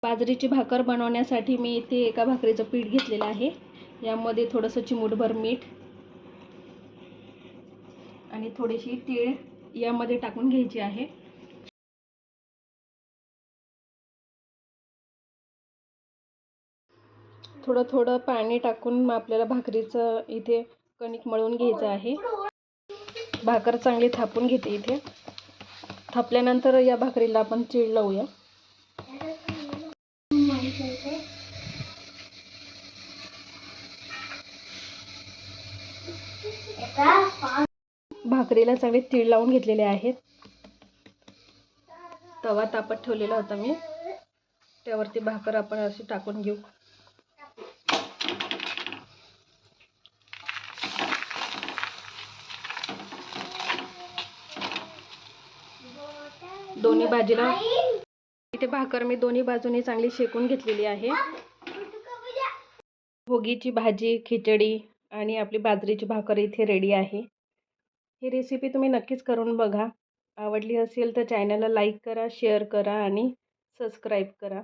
बाजरीची भाकर बनवण्यासाठी मी इथे एका भाकरीचं पीठ घेतलेलं आहे। यामध्ये थोडंसं चिमूटभर मीठ आणि थोडीशी तीळ यामध्ये टाकून घ्यायची आहे। थोडं थोडं पाणी टाकून आपल्याला भाकरीचं इथे कणिक मळून घ्यायचं आहे। भाकर चांगली थापून घेते। इथे थापल्यानंतर या भाकरीला आपण चीळ लावूया। भाकरीला चांगले तीळ लावून घेतलेले आहेत। तवा तापत ठेवलेला होता मी, त्यावरती भाकर आपण अशी टाकून घेऊ। दोन्ही बाजूला इथे भाकर मी दोन्ही बाजूनी चांगली शेकून घेतलेली आहे। भोगीची भाजी, खिचडी आणि आपली बाजरीची भाकर इथे रेडी आहे। ही रेसिपी तुम्ही नक्कीच करून बघा। आवडली असेल तर चॅनलला लाईक करा, शेअर करा आणि सबस्क्राईब करा।